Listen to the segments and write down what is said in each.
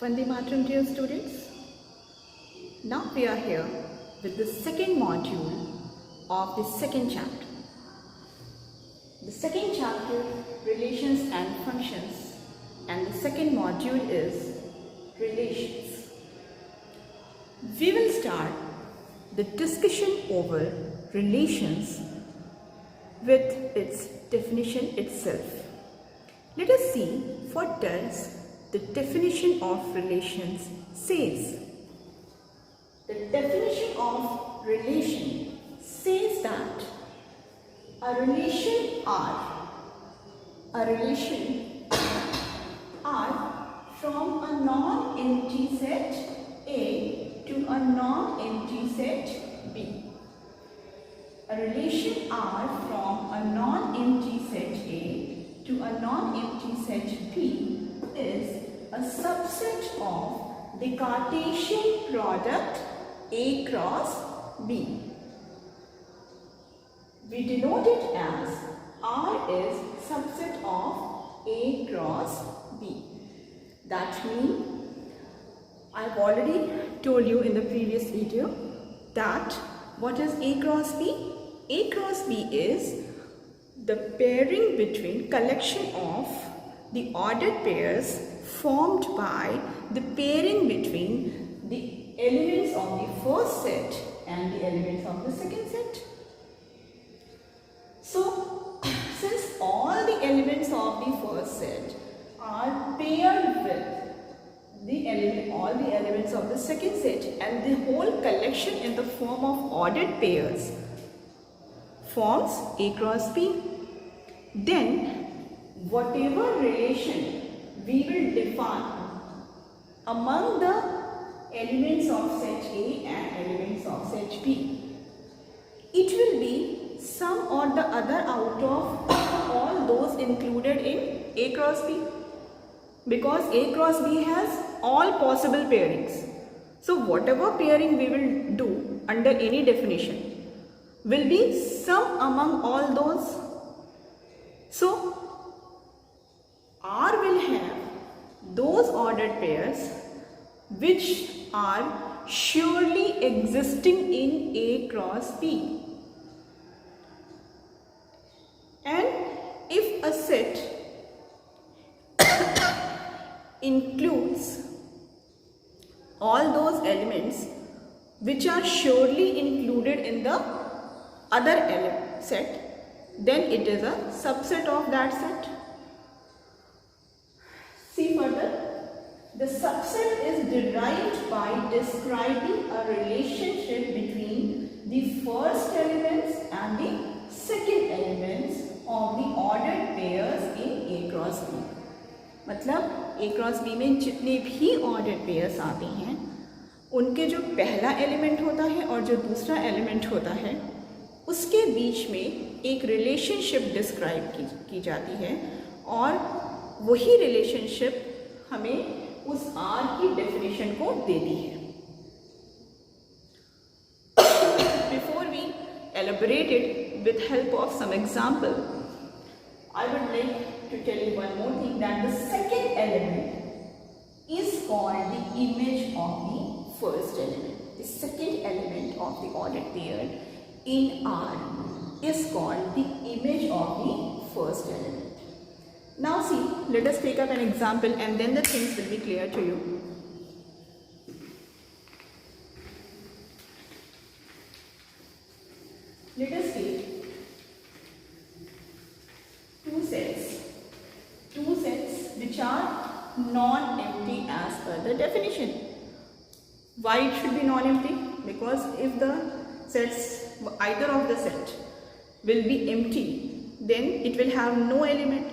Vande Mataram, dear students. Now we are here with the second module of the second chapter. The second chapter, Relations and Functions, and the second module is Relations. We will start the discussion over relations with its definition itself. Let us see what does the definition of relations says. The definition of relation says that a relation R from a non-empty set A to a non-empty set B. A relation R from a non-empty set A to a non-empty set B is a subset of the Cartesian product A cross B. We denote it as R is subset of A cross B. That means, I've already told you in the previous video that what is A cross B? A cross B is the pairing between collection of the ordered pairs formed by the pairing between the elements of the first set and the elements of the second set. So, since all the elements of the first set are paired with all the elements of the second set, and the whole collection in the form of ordered pairs forms A cross B, then whatever relation we will define among the elements of set A and elements of set B, it will be some or the other out of all those included in A cross B, because A cross B has all possible pairings. So whatever pairing we will do under any definition will be some among all those. So R will have those ordered pairs which are surely existing in A cross B. And if a set includes all those elements which are surely included in the other set, then it is a subset of that set. See further, the subset is derived by describing a relationship between the first elements and the second elements of the ordered pairs in A cross B. मतलब A cross B में जितने भी ordered pairs आते हैं उनके जो पहला element होता है और जो दूसरा एलिमेंट होता है उसके बीच में एक रिलेशनशिप डिस्क्राइब की जाती है, और वही रिलेशनशिप हमें उस R की डेफिनेशन को देती है. Before we elaborate it with help of some example, I would like to tell you one more thing, that the second element is called the image of the first element. The second element of the ordered pair in R is called the image of the first element. Now see, let us take up an example and then the things will be clear to you. Let us take two sets which are non-empty as per the definition. Why it should be non-empty? Because if the sets, either of the set will be empty, then it will have no element.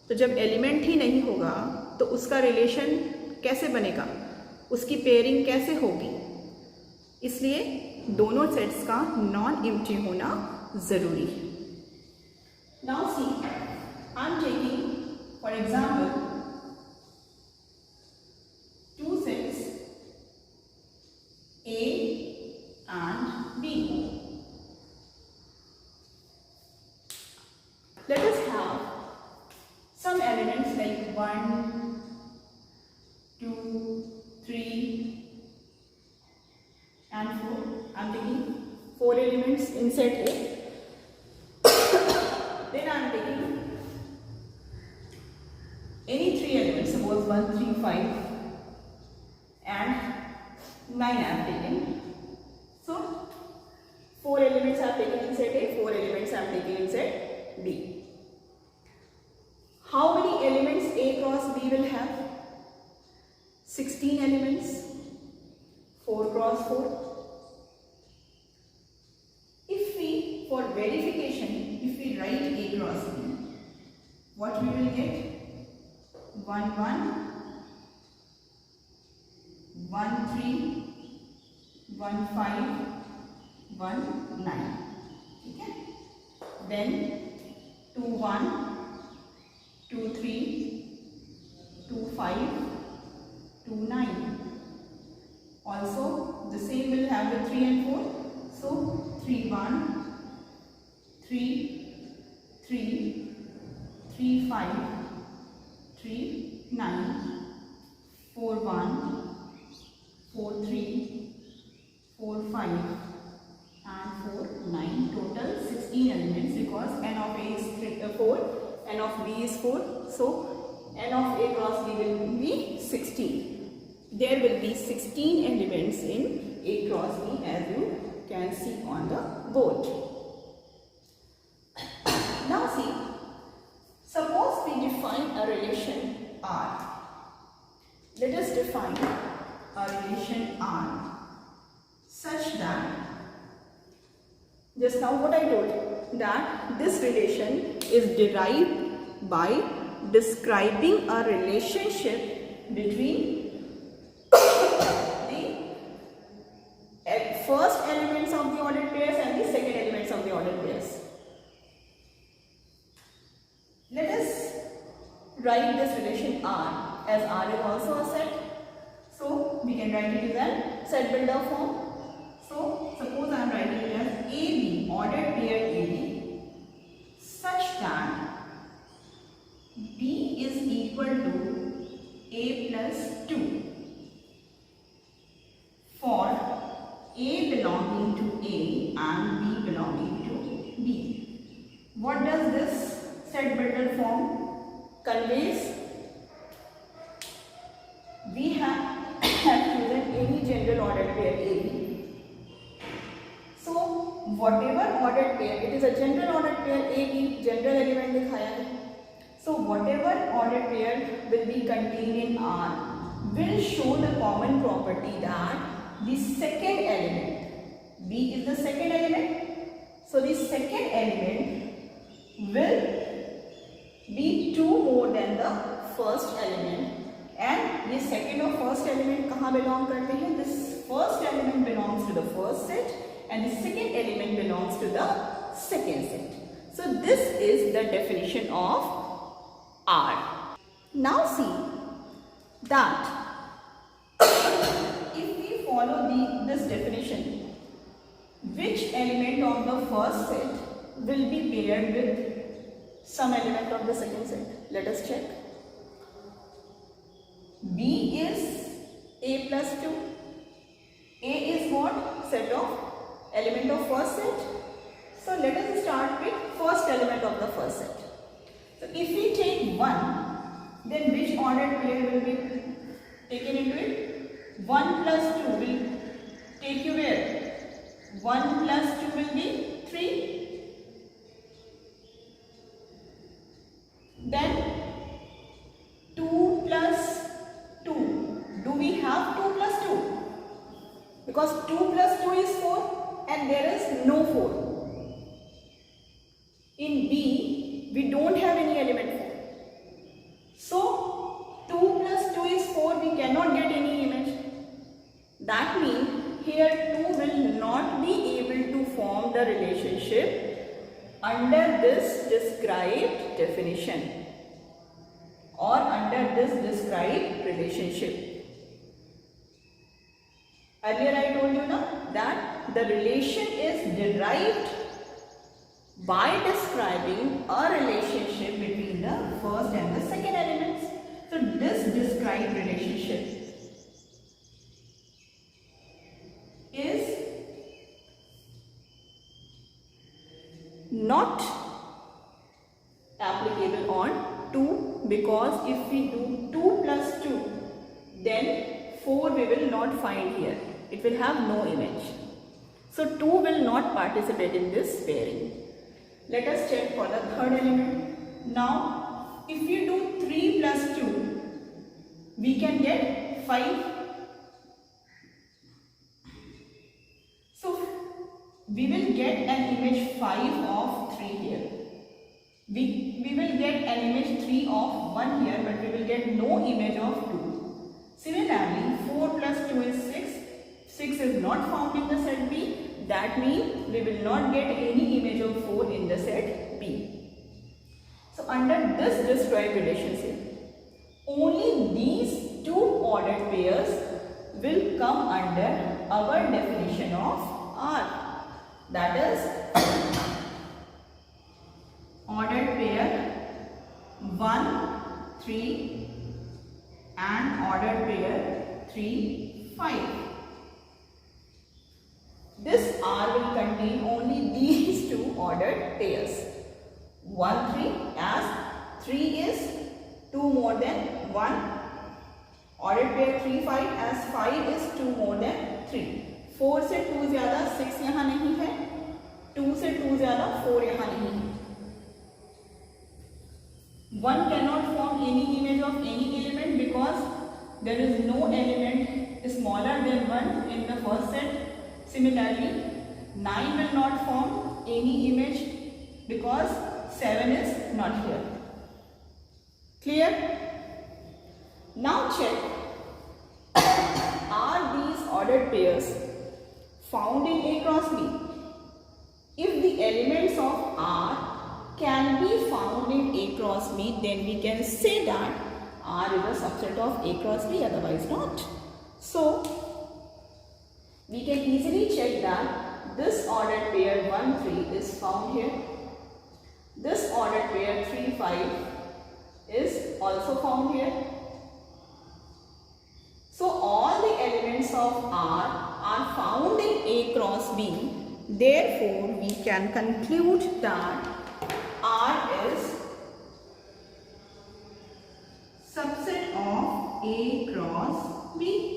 तो जब element ही नहीं होगा तो उसका relation कैसे बनेगा, उसकी pairing कैसे होगी? इसलिए दोनों सेट्स का नॉन एम्प्टी होना जरूरी है. Now see, I am taking for example two sets A and B. Let us have some elements like 1, 2, in set A. Then I am taking any 3 elements, suppose 1, 3, 5 and 9 I am taking. So 4 elements are taken in set A, 4 elements I am taking in set B. How many elements A cross B will have? 16 elements, 4 cross 4. If we, for verification, if we write A cross B, what we will get? 1, 1, 1, 3, 1, 5, 1, 9. Okay? Then 2, 1, 2, 3, 2, 5, 2, 9. Also, the same will have the 3 and 4. So, 3, 1, 3, 3, 3, 5, 3, 9, 4, 1, 4, 3, 4, 5 and 4, 9. Total 16 elements because n of A is 4, n of B is 4. So, n of A cross B will be 16. There will be 16 elements in A cross B as you can see on the board. Now see, suppose we define a relation R. Let us define a relation R such that, just now what I told, that this relation is derived by describing a relationship between the first elements of the ordered pairs and the second elements of the ordered pairs. Let us write this relation R, as R is also a set. So we can write it as a set builder form. So suppose I am writing it as AB, ordered pair AB, such that B is equal to A plus 2 for A belonging to A and B belonging to B. What does this set builder form conveys? We have chosen any general ordered pair AB. So whatever ordered pair, it is a general ordered pair AB, general element दिखाया है. So whatever ordered pair will be contained in R will show the common property that the second element, B is the second element, so the second element will be 2 more than the first element, and the second or first element कहाँ belong करते हैं? This first element belongs to the first set and the second element belongs to the second set. So this is the definition of R. Now see that if we follow this definition, which element of the first set will be paired with some element of the second set? Let us check. B is A plus 2. A is what? Set of element of first set. So let us start with first element of the first set. So if we take 1, then which ordered pair will be taken into it? 1 plus 2 will take you where? 1 plus 2 will be 3. Then 2 plus 2. Do we have 2 plus 2? Because 2 plus 2 is 4 and there is no 4. In B, we don't have any element 4. So 2 plus 2 is 4, we cannot get any image. That means here 2 will not be able to form the relationship under this described definition or under this described relationship. Earlier I told you now that the relation is derived by describing a relationship between the first and the second elements. So this described relationship is if we do 2 plus 2, then 4 we will not find here. It will have no image. So 2 will not participate in this pairing. Let us check for the third element. Now, if you do 3 plus 2, we can get 5. So, we will get an image 5 of 3 here. We will get an image 3 of 1 here, but we will get no image of 2. Similarly, 4 plus 2 is 6. 6 is not found in the set B. That means we will not get any image of 4 in the set B. So under this described relationship, only these two ordered pairs will come under our definition of R. That is ordered pair 1, 3 and ordered pair 3, 5. This R will contain only these two ordered pairs. 1, 3 as 3 is 2 more than 1. Ordered pair 3, 5 as 5 is 2 more than 3. 4 से 2 ज़्यादा 6 यहाँ नहीं है. 2 से 2 ज़्यादा 4 यहाँ नहीं है. 1 cannot form any image of any element because there is no element smaller than 1 in the first set. Similarly, 9 will not form any image because 7 is not here. Clear? Now check, are these ordered pairs found in A cross B? If the elements of R can be found in A cross B, then we can say that R is a subset of A cross B, otherwise not. So, we can easily check that this ordered pair 1, 3 is found here. This ordered pair 3, 5 is also found here. So all the elements of R are found in A cross B. Therefore, we can conclude that R is subset of A cross B.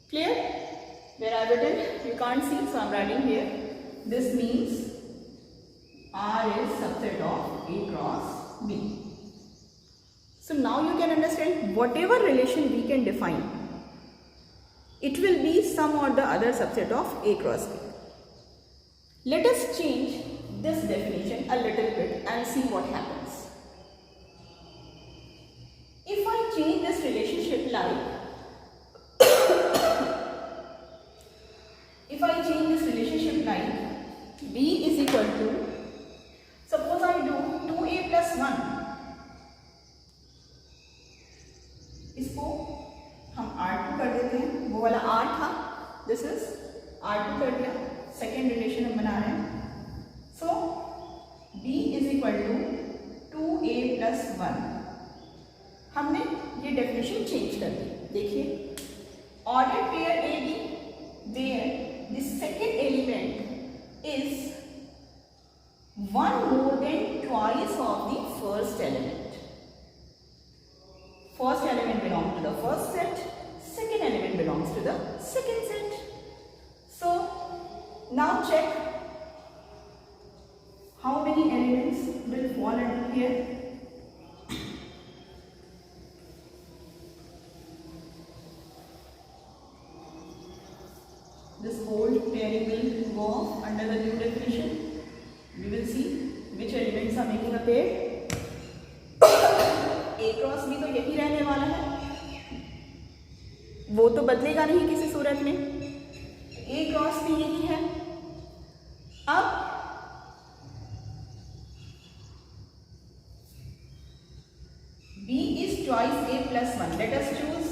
Clear? Where I have written, you can't see, so I am writing here. This means R is subset of A cross B. So now you can understand whatever relation we can define, it will be some or the other subset of A cross B. Let us change this definition a little bit and see what happens. If I change this relationship like, if I change this relationship like B is equal to, suppose I do 2A plus 1, इसको हम R2 कर देते हैं, वो वाला R था, this is R2 कर दिया, second relation हम बना रहे हैं. So B is equal to 2A plus 1. हमने ये definition change कर दी. देखिए, ordered pair AB where the second element is 1 more than twice of the first element. First element belongs to the first set, second element belongs to the second set. So now check how many elements will fall under here. This whole pairing will go off under the new definition. We will see which elements are making a pair. A cross B तो यही रहने वाला है, वो तो बदलेगा नहीं किसी सूरत में. A क्रॉस B यही है. अब B is twice A plus 1. Let us choose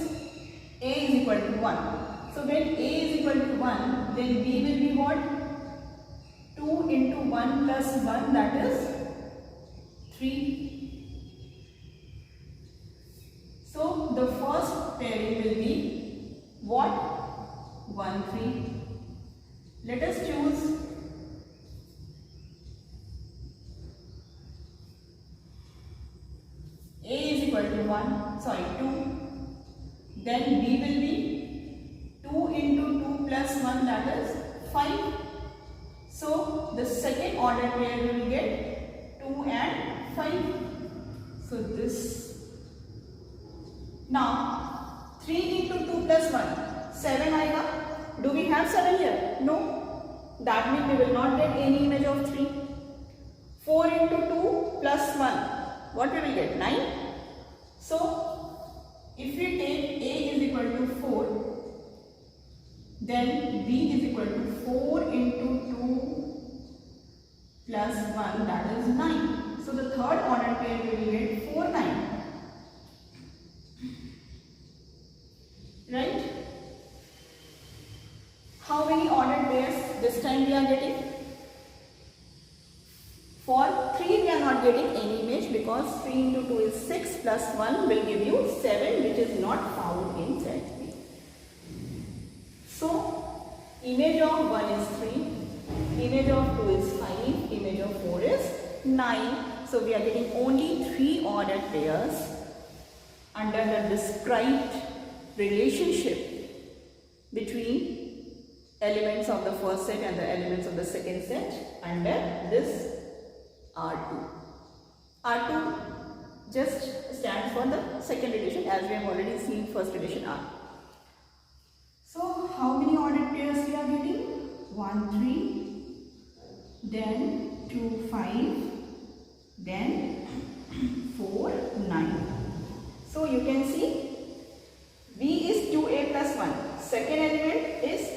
A is equal to 1. So when A is equal to 1, then B will be what? 2 into 1 plus 1, that is 3. So the first pairing will be what? 1, 3. Let us choose to 1, sorry 2. Then B will be 2 into 2 plus 1, that is 5. So the second order pair will get 2 and 5. So this. Now 3 into 2 plus 1, 7 aayega. Do we have 7 here? No. That means we will not get any image of 3. 4 into 2 plus 1, what we will get? 9. So if we take A is equal to 4, then B is equal to 4 into 2 plus 1, that is 9. So the third order pair we will get 4, 9. Right? How many ordered pairs this time we are getting? For 3 we are not getting any image because 3 into 2 is 6 plus 1 will give you 7, which is not found in set B. So image of 1 is 3, image of 2 is 5, image of 4 is 9. So we are getting only 3 ordered pairs under the described relationship between elements of the first set and the elements of the second set under this R2. R2 just stands for the second relation, as we have already seen first relation R. So how many ordered pairs we are getting? 1, 3, then 2, 5, then 4, 9. So you can see B is 2A plus 1. Second element is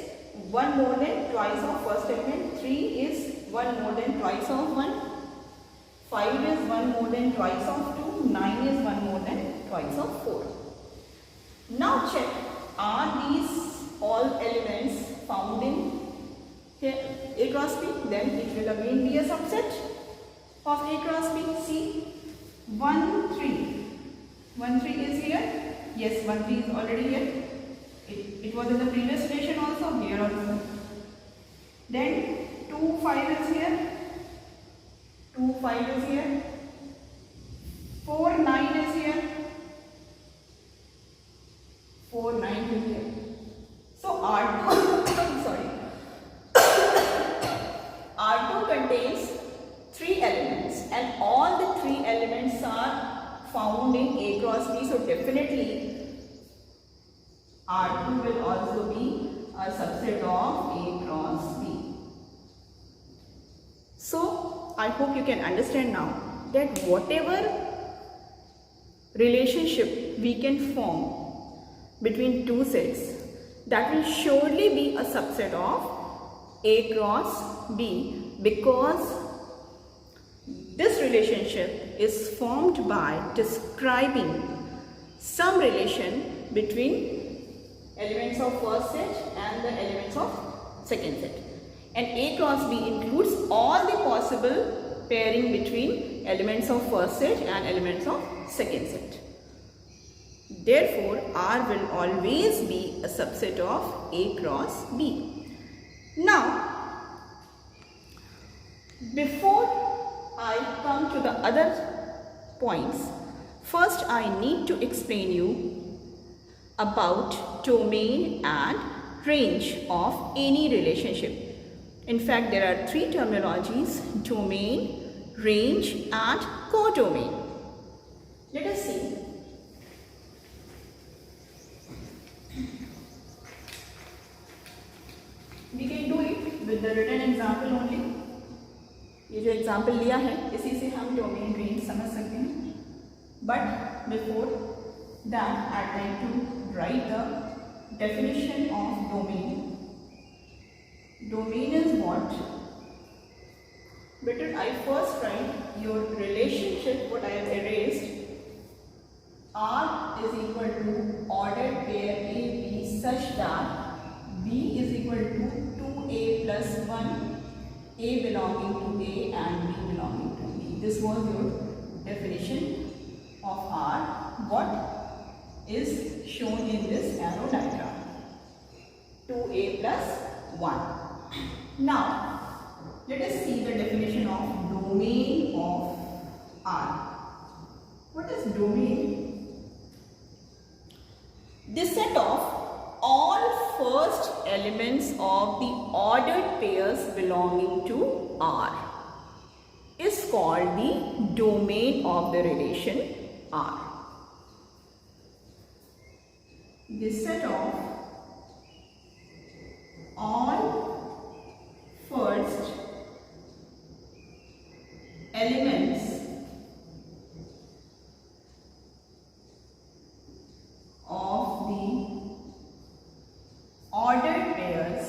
1 more than twice of first element. 3 is 1 more than twice of 1. 5 is 1 more than twice of 2. 9 is 1 more than twice of 4. Now check, are these all elements found in here A cross B? Then it will again be a subset of A cross B. See, 1, 3. 1, 3 is here. Yes, 1, 3 is already here. It was in the previous relation also, here also. Then 2, 5 is here. 2, 5 is here. 4, 9 is here. 4, 9 is here. So R2, sorry. R2 contains 3 elements and all the 3 elements are found in A cross B. So definitely R2 will also be a subset of A cross B. So I hope you can understand now that whatever relationship we can form between two sets, that will surely be a subset of A cross B, because this relationship is formed by describing some relation between elements of first set and the elements of second set. And A cross B includes all the possible pairing between elements of first set and elements of second set. Therefore, R will always be a subset of A cross B. Now, before I come to the other points, first I need to explain you about domain and range of any relationship. In fact, there are 3 terminologies: domain, range and codomain. Let us see. We can do it with the written example only. ये जो example लिया है, इसी से हम domain range समझ सकते हैं. But before that, I'd like to write the definition of domain. Domain is what? Better I first write your relationship, what I have erased. R is equal to ordered pair A, B such that B is equal to 2A plus 1, A belonging to A and B belonging to B. This was your definition of R, what is shown in this arrow diagram. 2A plus 1. Now, let us see the definition of domain of R. What is domain? elements of the ordered pairs belonging to R is called the domain of the relation R. The set of all first elements of the ordered pairs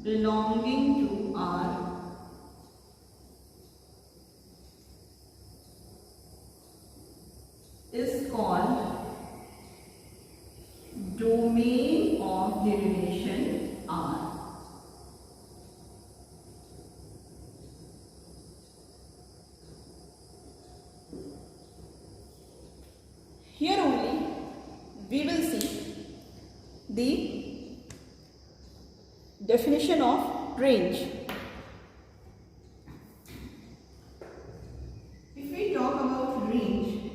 belonging to R is called domain of the relation R. Here only we will see the definition of range. If we talk about range,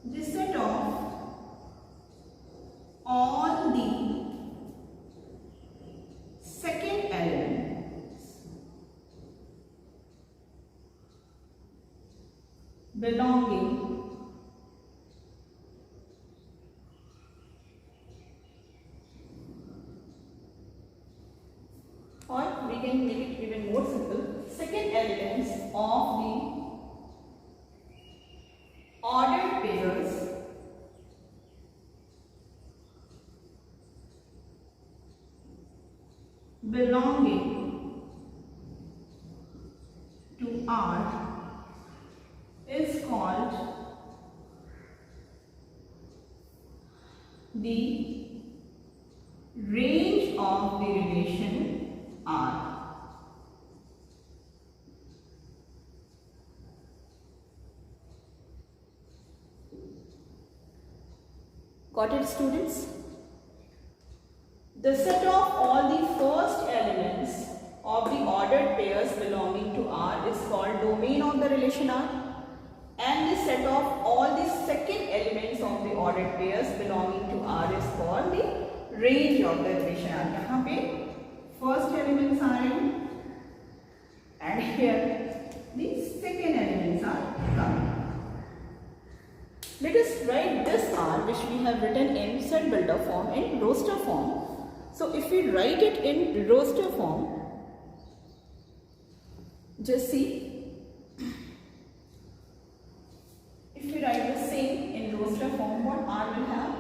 the set of all the second elements belonging or we can make it even more simple, second elements of the ordered pairs belonging to R is called the range of the relation R. Got it, students? The set of all the first elements of the ordered pairs belonging to R is called domain of the relation R, and the set of all the second elements of the ordered pairs belonging to R is called the range of the relation R. यहाँ पे first elements are in and here the second elements are coming. Let us write this R which we have written in set builder form in roster form. So if we write it in roster form, just see, if we write the same in roster form, what R will have?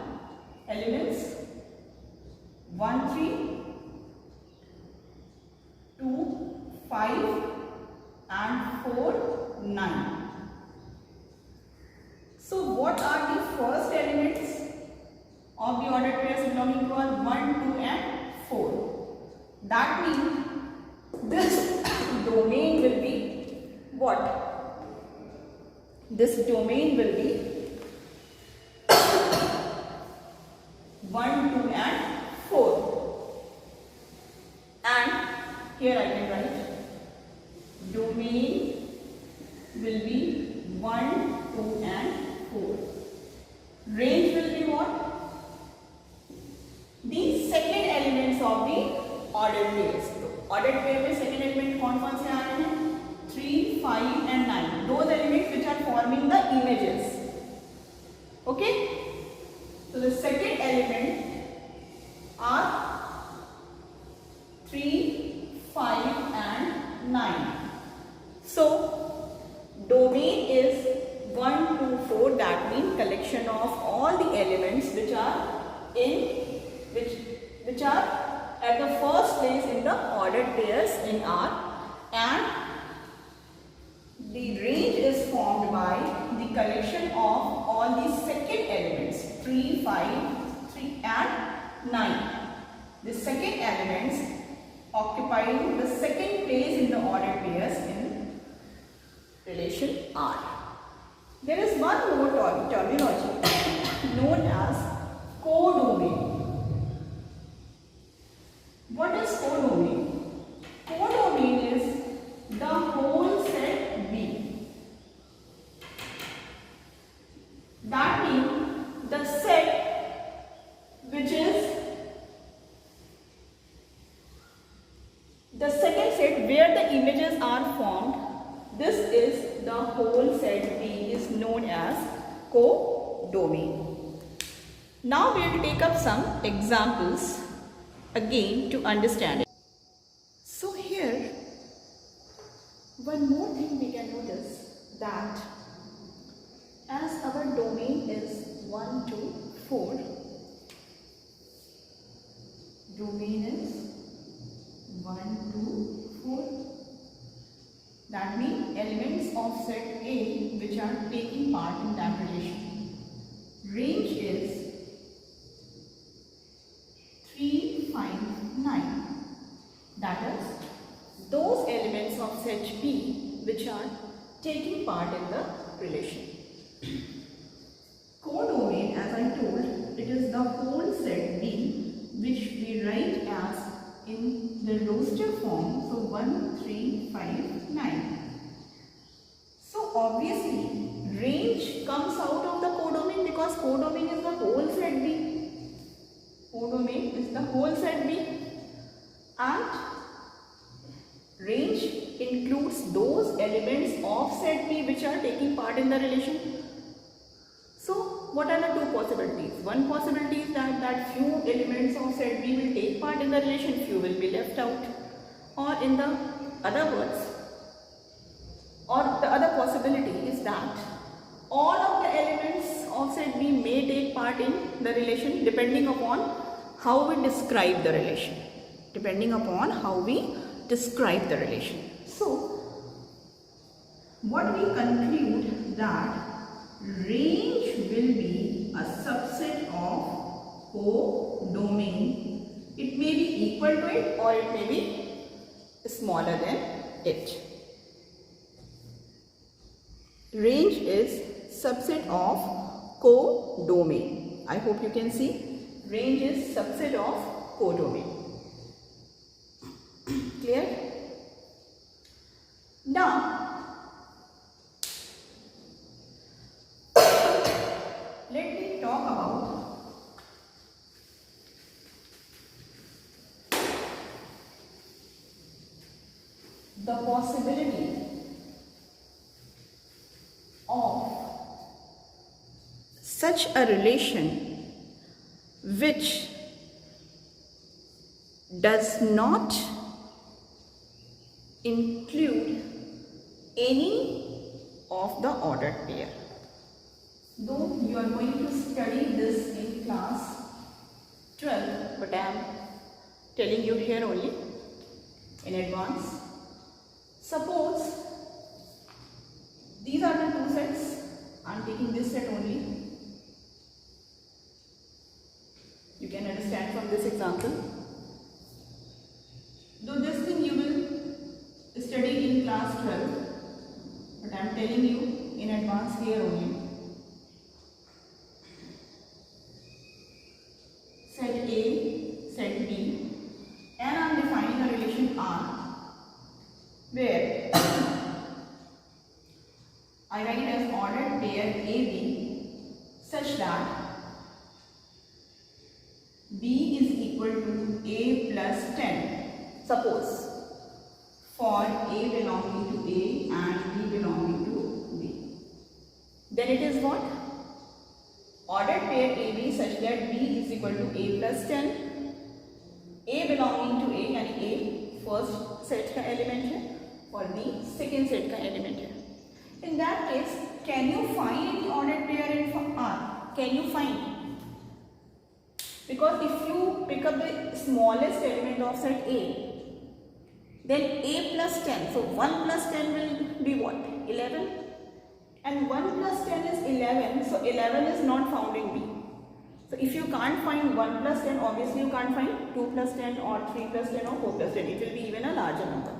Elements 1, 3, 2, 5 and 4, 9. So what are the first elements of the ordered pairs belonging to R? 1, 2 and 4. That means this domain will be what? This domain will be 1, 2 and 4. And here I can write domain will be 1, 2 and 4. Range will be what? The second elements of the ordered pairs. Ordered pair में second element कौन से आ रहे हैं? 3, 5 and 9. Those elements which are forming the images. Okay? So the second element are 3, 5 and 9. So domain is 1, 2, 4. That means collection of all the elements which are in which are at the first place in the ordered pairs in R, and the range is formed by the collection of all the second elements 3, 5, 3 and 9. The second elements occupying the second place in the ordered pairs in relation R. There is one more terminology known as codomain. What is codomain? Codomain is the whole set B. The second set where the images are formed, this is the whole set B is known as codomain. Now we will take up some examples again to understand it. So here one more thing we can notice, that as our domain is 1 to 4, domain is 1 to 4, that means elements of set A which are taking part in that relation. Range is 3, 5, 9. That is those elements of set B which are taking part in the relation. Codomain, as I told, it is the whole set B which we write as in the roster form. So 1, 3, 5, 9. So obviously range comes out of the codomain because codomain is the whole set B. Codomain is the whole set B, and range includes those elements of set B which are taking part in the relation. So what are the two possibilities? One possibility is that few elements of set B will take part in the relation, few will be left out. Or in the other words, or the other possibility is that all of the elements of set B may take part in the relation depending upon how we describe the relation. Depending upon how we describe the relation. So what we conclude, that range will be a subset of codomain. It may be equal to it or it may be smaller than it. Range is subset of codomain. I hope you can see. Range is subset of codomain. Clear? Now, let me talk about the possibility of such a relation which does not include any of the ordered pair. Though you are going to study this in class 12, but I am telling you here only in advance. Suppose these are the two sets. I am taking this set only. You can understand from this example. Though this thing you will study in class 12, but I am telling you in advance here only. Set A, set B, and I am defining a relation R where I write as ordered pair AB such that B is equal to A plus 10. Suppose for A belonging to A and B belonging to B. Then it is what? Ordered pair AB such that B is equal to A plus 10. A belonging to A यानी A first set का element है और B second set का element है. In that case, can you find any ordered pair in R? Can you find? Because if you pick up the smallest element of set A, then A plus 10, so 1 plus 10 will be what? 11. And 1 plus 10 is 11, so 11 is not found in B. So if you can't find 1 plus 10, obviously you can't find 2 plus 10 or 3 plus 10 or 4 plus 10. It will be even a larger number.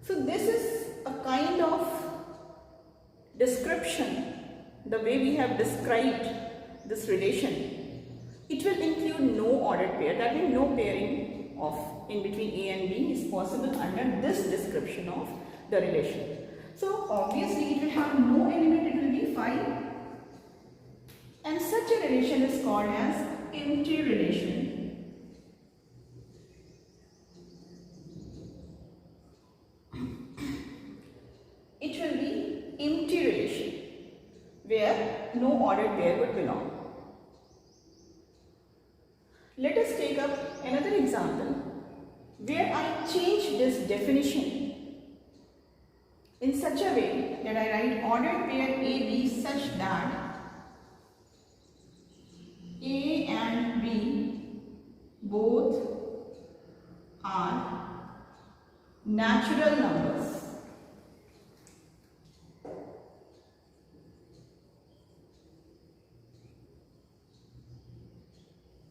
So this is a kind of description, the way we have described this relation. It will include no ordered pair, that means no pairing of in between A and B is possible under this description of the relation. So obviously it will have no element, it will be 5. And such a relation is called as empty relation. ordered pair would belong. Let us take up another example where I change this definition in such a way that I write ordered pair AB such that A and B both are natural numbers.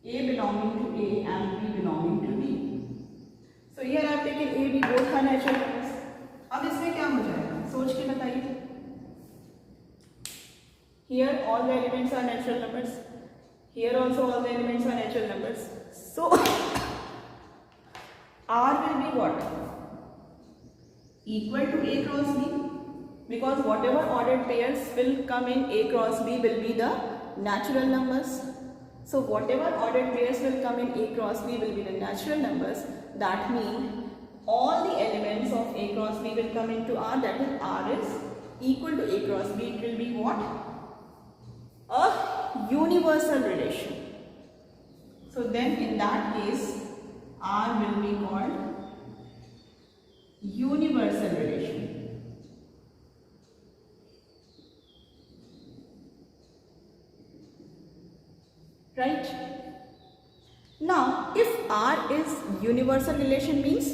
A belonging to A and B belonging to B. So here I have taken A, B both are natural numbers. अब इसमें क्या हो जाएगा? सोच के बताइए. Here all the elements are natural numbers. Here also all the elements are natural numbers. So R will be what? Equal to A cross B, because whatever ordered pairs will come in A cross B will be the natural numbers. So whatever ordered pairs will come in A cross B will be the natural numbers. That means all the elements of A cross B will come into R, that is R is equal to A cross B. It will be what? A universal relation. So then in that case R will be called universal relation. Right? Now if R is universal relation means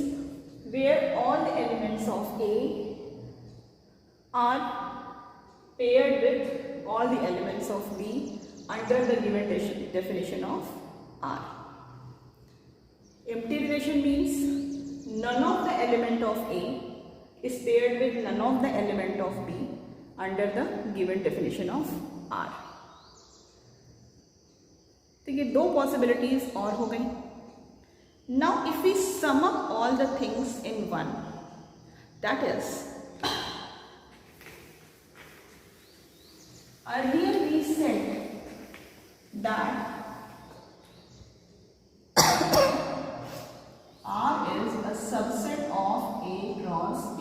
where all the elements of A are paired with all the elements of B under the given definition of R. Empty relation means none of the element of A is paired with none of the element of B under the given definition of R. तो ये दो possibilities और हो गई. Now if we sum up all the things in one, that is earlier we said that R is a subset of A cross B.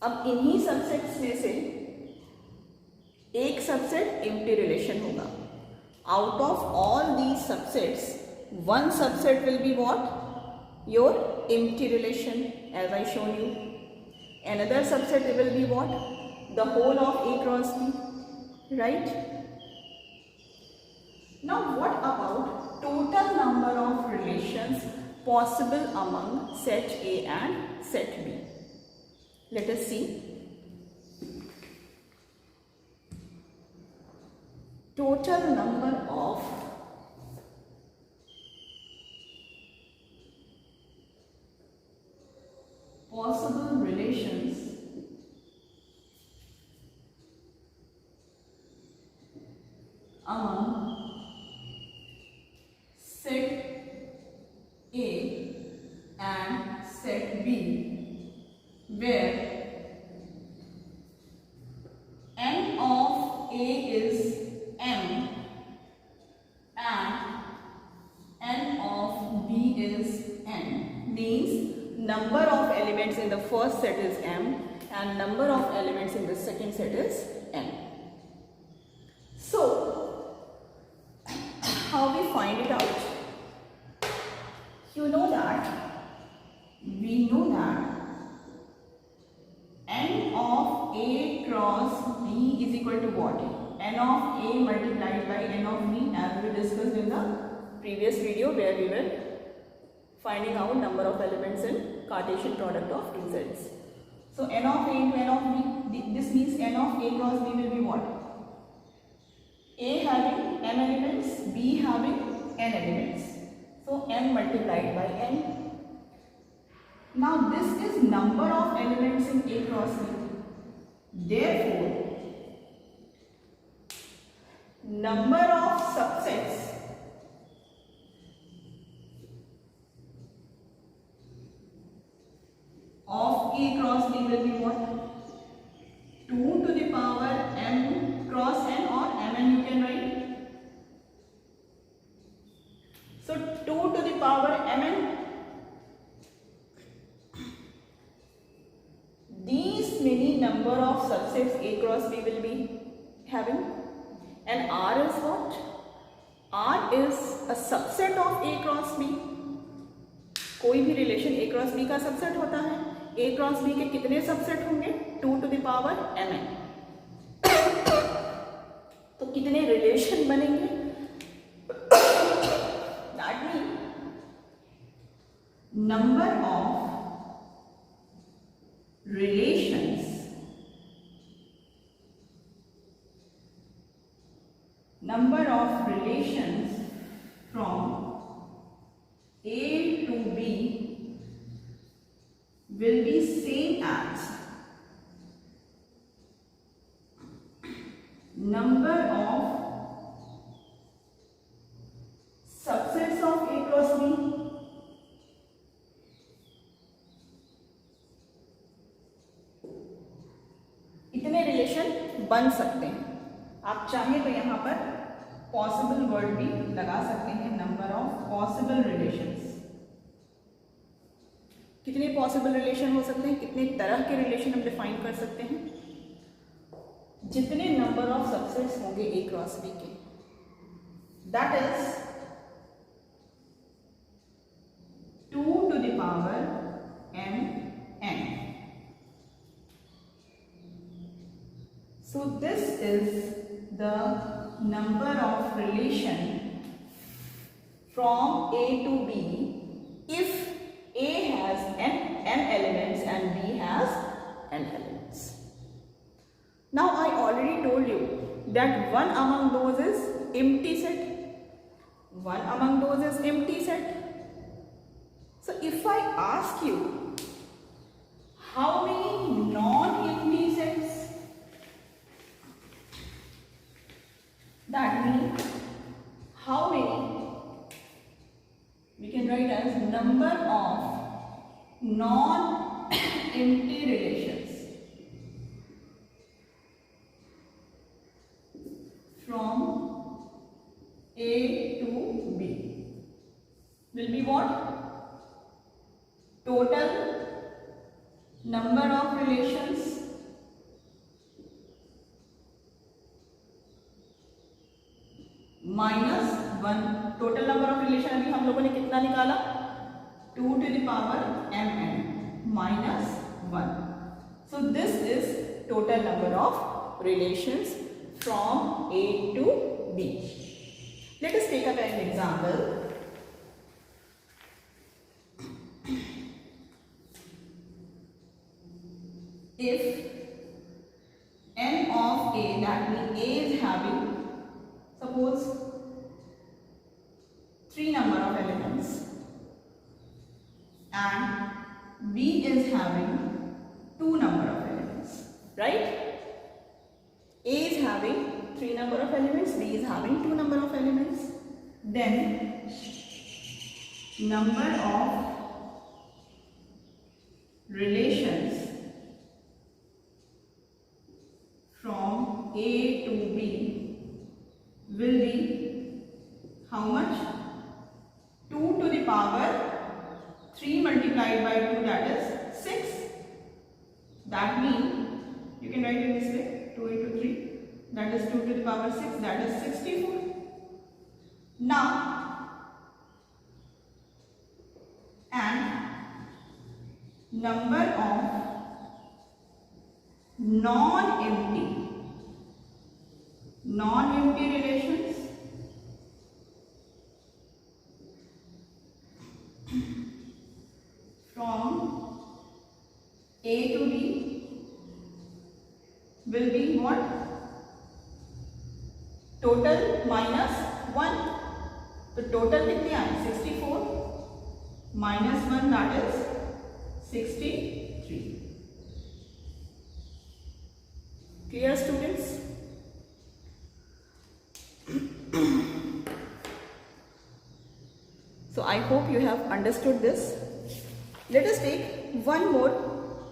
अब इन्हीं subsets में से एक सबसेट एम्प्टी रिलेशन होगा. Out of all these subsets, one subset will be what? Your empty relation, as I shown you. Another subset will be what? The whole of A cross B, right? Now what about total number of relations possible among set A and set B? Let us see. Total number of possible relations among set A and set B, where n of A is M and n of B is N, means number of elements in the first set is M and number of elements in the second set is N. So how we find it out? We know that n of A cross B is equal to what? N of A multiplied by n of B, as we discussed in the previous video where we were finding out number of elements in Cartesian product of two sets. So n of A into n of B, this means n of A cross B will be what? A having m elements, B having n elements. So n multiplied by n. Now this is number of elements in A cross B. Therefore, number of subsets of A cross B will be what? 2 to the power m cross n, or mn you can write. So 2 to the power mn. These many number of subsets A cross B will be having, and R is what? R is a subset of A cross B. कोई भी relation A cross B का subset होता है. A cross B के कितने subset होंगे? 2 to the power mn. तो कितने रिलेशन बनेंगे? That means number of relations from A to B will be same as number of subsets of A cross B. इतने रिलेशन बन सकते हैं. आप चाहें तो यहाँ पर पॉसिबल वर्ड भी लगा सकते हैं. Number of possible relations. कितने पॉसिबल रिलेशन हो सकते हैं? कितने तरह के रिलेशन हम डिफाइन कर सकते हैं? जितने नंबर ऑफ सबसेट्स होंगे ए क्रॉस बी के, that is 2 to the power mn. So this is the number of relation from A to B if A has n elements and B has n elements. Now I already told you that one among those is empty set. One among those is empty set. So if I ask you how many non-empty sets, that means how many, we can write as number of non-empty relations from A to B will be what? Total number of relations minus 1. Total number of relation अभी हम लोगों ने कितना निकाला? 2 to the power mn minus 1. So this is total number of relations from A to B. Let us take up an example. If n of A, that means A is having, suppose, 3 number of elements and B is having 2 number of elements, right? A is having 3 number of elements, B is having 2 number of elements. Then number of relations from A to B will be how much? 2 to the power 3 multiplied by 2, that is 6. That means you can write it this way, 2 into 3, that is 2 to the power 6, that is 64. Now, and number of non-empty relations from A to B will be what? Total minus 1. तो total कितने आए? 64 minus 1, that is 63. Clear, students? So I hope you have understood this. Let us take one more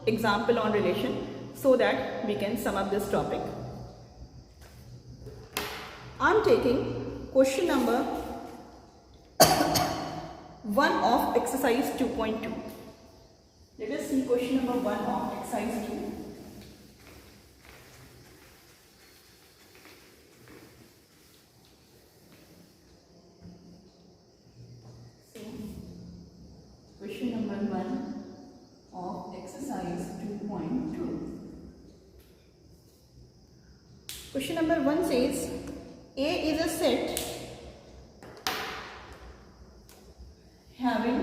example on relation so that we can sum up this topic. I am taking question number 1 of exercise 2.2. Let us see question number 1 of exercise 2. Problem 1 of exercise 2.2. Question number 1 says A is a set having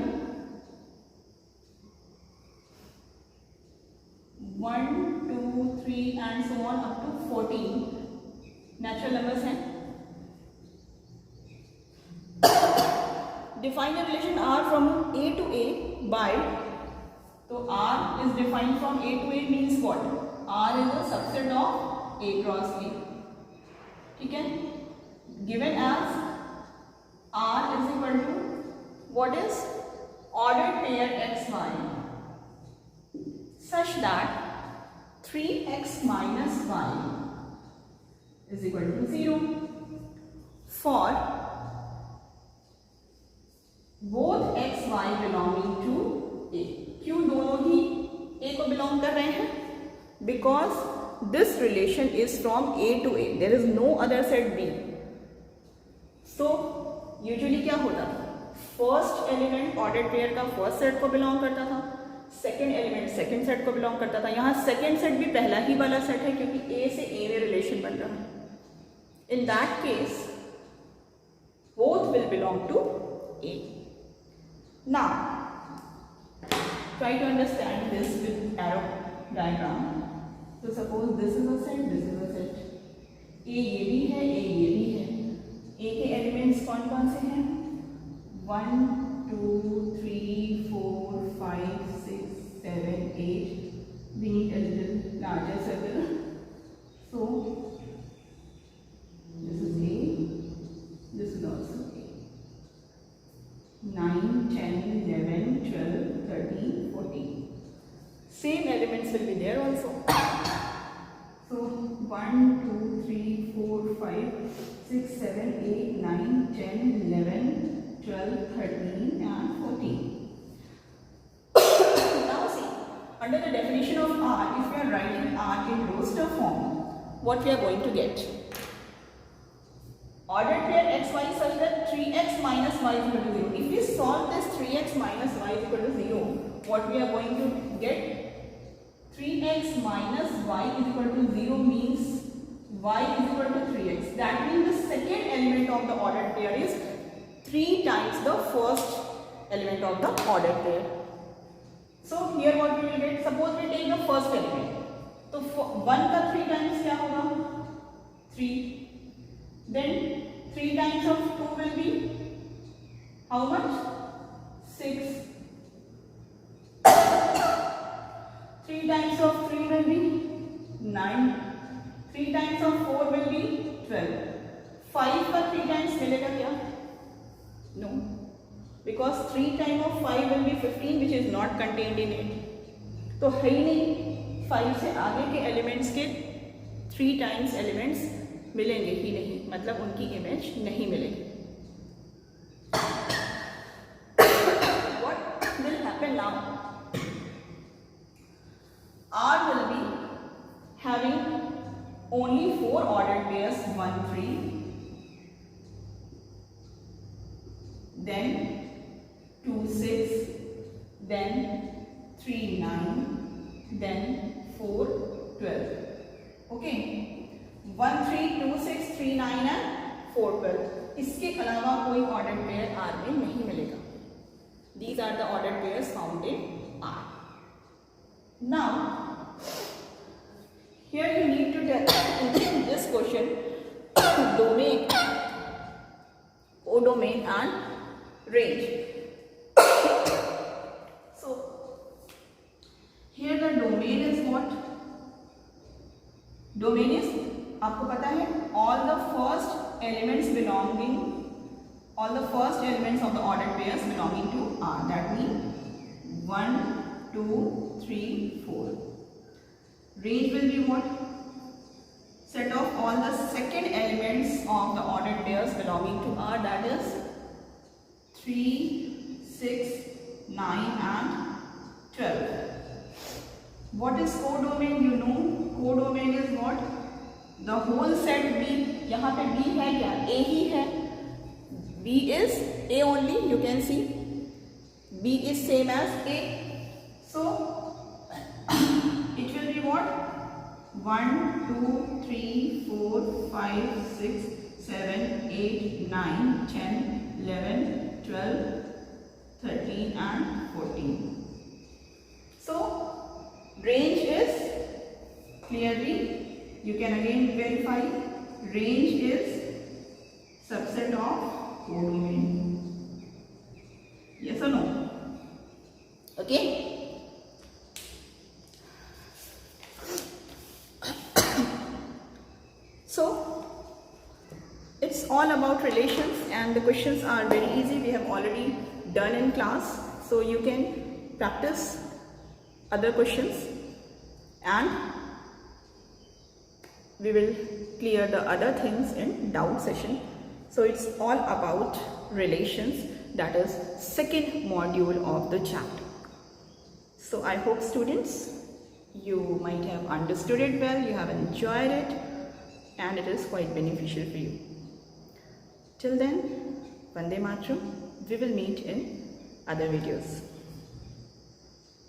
1, 2, 3 and so on up to 14 natural numbers हैं. Define a relation R from A to A by, तो R is defined from A to A means what? R is a subset of A cross A. ठीक है? Given as R is equal to what is ordered pair xy such that 3x minus y is equal to 0 for both x y belonging to A. क्यों दोनों ही A को belong कर रहे हैं? Because this relation is from A to A. There is no other set B. So usually क्या होता था? First element ordered pair का फर्स्ट सेट को बिलोंग करता था, सेकेंड एलिमेंट सेकेंड सेट को बिलोंग करता था. यहाँ सेकेंड सेट भी पहला ही वाला सेट है क्योंकि A से A में रिलेशन बन रहा है. In that case both will belong to A. Now try to understand this with arrow diagram. So suppose this is a set, this is a set. A ये भी है, A ये भी है. A के एलिमेंट्स कौन कौन से हैं? 1, 2, 3, 4, 5, 6, 7, 8. We need a little larger circle. So this is A, this is also A. 9, 10, 11, 12, 13, 14. Same elements will be there also. So 1, 2, 3, 4, 5, 6, 7, 8, 9, 10, 11, 12, 13 and 14. Now see, under the definition of R, if we are writing R in roster form, what we are going to get? Ordered pair xy such that 3x minus y is equal to 0. If we solve this 3x minus y is equal to 0, what we are going to get? 3x minus y is equal to 0 means y is equal to 3x. That means the second element of the ordered pair is 3 times the first element of the ordered pair. So here what we will get? Suppose we take the first element. So 1 का 3 times क्या होगा? 3. Then 3 times of 2 will be how much? 6. 3 times of 3 will be 9. 3 times of 4 will be 12. 5 का 3 times मिलेगा क्या? No, because 3 times of 5 will be 15 which is not contained in it. तो है ही नहीं, 5 से आगे के एलिमेंट्स के 3 times एलिमेंट्स मिलेंगे ही नहीं, मतलब उनकी इमेज नहीं मिलेगी. What will happen now? R will be having only 4 ordered pairs, 1, 3, then 2, 6, then 3, 9, then 4, 12. Okay. 1, 3, 2, 6, 3, 9 and 4, 12. इसके अलावा कोई ऑर्डर्ड पेयर R में नहीं मिलेगा. These are the ordered pairs found in R. Now, here you need to tell in this question domain, codomain and range. So, here the domain is what? Domain is, आपको पता है, all the first elements of the ordered pairs belonging to R. That means 1, 2, 3, 4. Range will be what? Set of all the second elements of the ordered pairs belonging to R. That is 3, 6, 9 and 12. What is codomain? You know, codomain is what? The whole set B. यहाँ पे B है क्या? A ही है. B is A only. You can see B is same as A. So it will be what? 1, 2, 3, 4, 5, 6, 7, 8, 9, 10, 11, 12, 13 and 14. So range is clearly, you can again verify, range is subset of codomain. Yes or no? Okay. So it's all about relations, and the questions are very easy. We have already done in class, so you can practice other questions and we will clear the other things in doubt session. So it's all about relations, that is second module of the chapter. So I hope students, you might have understood it well, you have enjoyed it, and it is quite beneficial for you. Till then, Vande Mataram. We will meet in other videos.